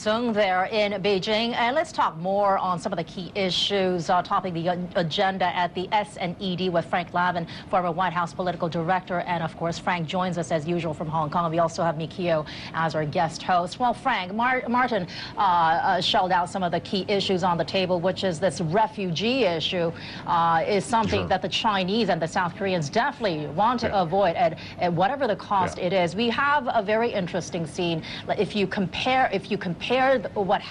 Sung there in Beijing. And let's talk more on some of the key issues topping the agenda at the SNED with Frank Lavin, former White House political director. And of course, Frank joins us as usual from Hong Kong. We also have Mikio as our guest host. Well, Frank, Martin shelled out some of the key issues on the table, which is this refugee issue is something that the Chinese and the South Koreans definitely want to avoid at whatever the cost it is. We have a very interesting scene. If you compare what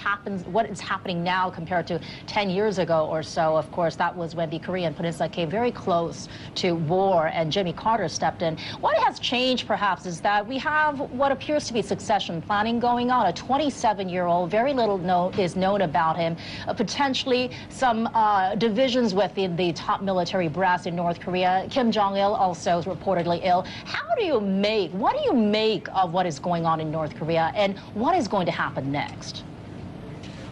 is happening now compared to 10 years ago or so, of course, that was when the Korean Peninsula came very close to war and Jimmy Carter stepped in. What has changed, perhaps, is that we have what appears to be succession planning going on. A 27-year-old, very little is known about him. Potentially some divisions within the top military brass in North Korea. Kim Jong-il also is reportedly ill. What do you make of what is going on in North Korea, and what is going to happen next?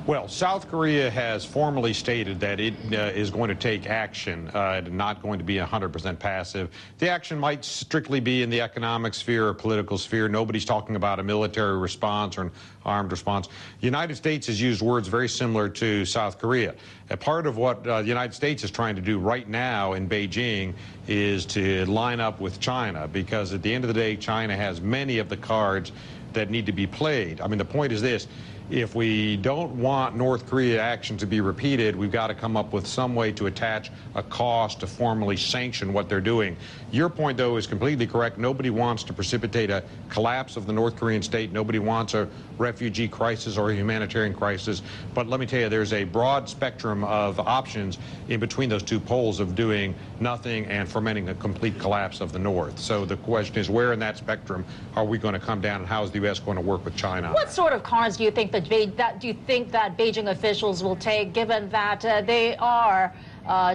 Well, South Korea has formally stated that it is going to take action and not going to be 100% passive. The action might strictly be in the economic sphere or political sphere. Nobody's talking about a military response or an armed response. The United States has used words very similar to South Korea. A part of what the United States is trying to do right now in Beijing is to line up with China, because at the end of the day, China has many of the cards that need to be played. I mean, the point is this. If we don't want North Korea action to be repeated, we've got to come up with some way to attach a cost to formally sanction what they're doing. Your point, though, is completely correct. Nobody wants to precipitate a collapse of the North Korean state. Nobody wants a refugee crisis or a humanitarian crisis. But let me tell you, there's a broad spectrum of options in between those two poles of doing nothing and fomenting a complete collapse of the North. So the question is, where in that spectrum are we going to come down, and how is the U.S. going to work with China? What sort of cards do you think that Beijing officials will take, given that they are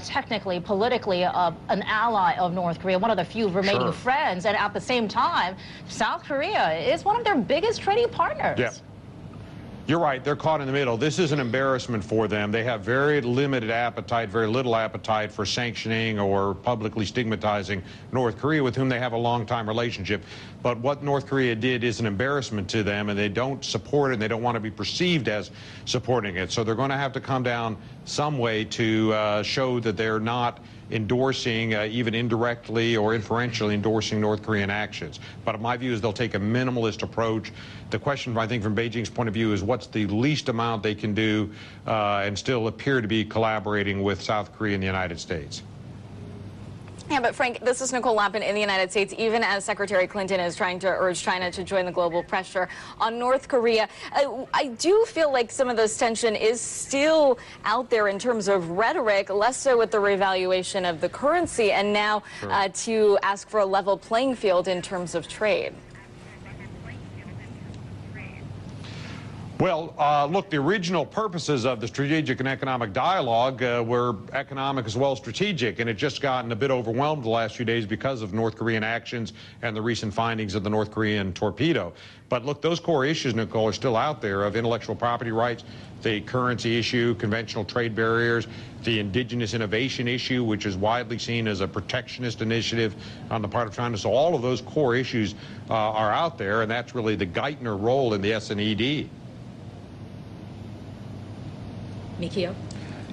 technically, politically, an ally of North Korea, one of the few remaining friends, and at the same time, South Korea is one of their biggest trading partners? Yeah. You're right. They're caught in the middle. This is an embarrassment for them. They have very limited appetite, very little appetite for sanctioning or publicly stigmatizing North Korea, with whom they have a long-time relationship. But what North Korea did is an embarrassment to them, and they don't support it, and they don't want to be perceived as supporting it. So they're going to have to come down some way to show that they're not endorsing, even indirectly or inferentially endorsing North Korean actions. But my view is they'll take a minimalist approach. The question, I think, from Beijing's point of view is what's the least amount they can do and still appear to be collaborating with South Korea and the United States. Yeah, but Frank, this is Nicole Lavin in the United States, even as Secretary Clinton is trying to urge China to join the global pressure on North Korea. I do feel like some of this tension is still out there in terms of rhetoric, less so with the revaluation of the currency, and now to ask for a level playing field in terms of trade. Well, look, the original purposes of the strategic and economic dialogue were economic as well as strategic, and it just gotten a bit overwhelmed the last few days because of North Korean actions and the recent findings of the North Korean torpedo. But look, those core issues, Nicole, are still out there of intellectual property rights, the currency issue, conventional trade barriers, the indigenous innovation issue, which is widely seen as a protectionist initiative on the part of China. So all of those core issues are out there, and that's really the Geithner role in the SNED. Mikio?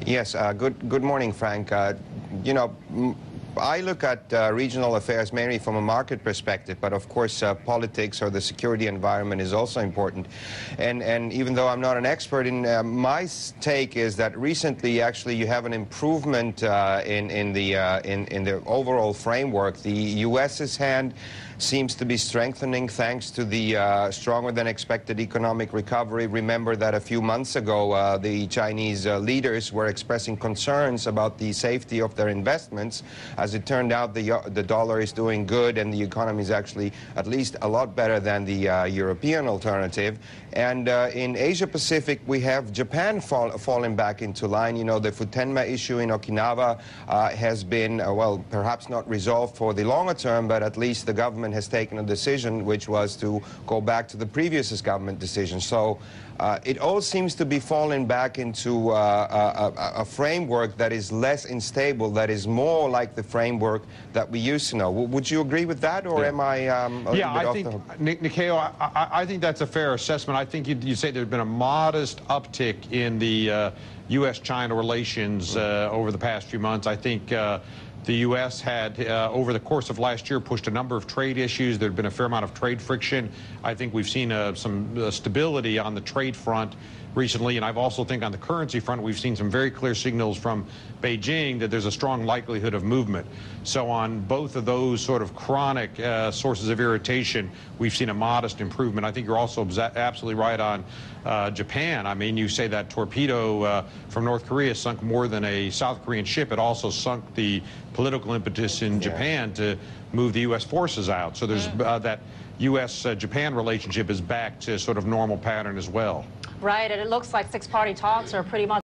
Yes, good morning, Frank. You know, I look at regional affairs mainly from a market perspective, but of course politics or the security environment is also important. And even though I'm not an expert in my take is that recently actually you have an improvement in the overall framework. The U.S.'s hand seems to be strengthening thanks to the stronger than expected economic recovery. Remember that a few months ago the Chinese leaders were expressing concerns about the safety of their investments. As it turned out, the dollar is doing good, and the economy is actually at least a lot better than the European alternative. And in Asia-Pacific, we have Japan falling back into line. You know, the Futenma issue in Okinawa has been, well, perhaps not resolved for the longer term, but at least the government has taken a decision which was to go back to the previous government decision. So it all seems to be falling back into a framework that is less unstable, that is more like the framework that we used to know. Would you agree with that, or am I a little bit off the hook? Nikeo, I think that's a fair assessment. I think you say there's been a modest uptick in the U.S.-China relations over the past few months. I think the U.S. had, over the course of last year, pushed a number of trade issues. There had been a fair amount of trade friction. I think we've seen some stability on the trade front recently, and I also think on the currency front, we've seen some very clear signals from Beijing that there's a strong likelihood of movement. So on both of those sort of chronic sources of irritation, we've seen a modest improvement. I think you're also absolutely right on Japan. I mean, you say that torpedo from North Korea sunk more than a South Korean ship. It also sunk the political impetus in Japan to move the U.S. forces out. So there's that U.S.-Japan relationship is back to sort of normal pattern as well. Right, and it looks like six-party talks are pretty much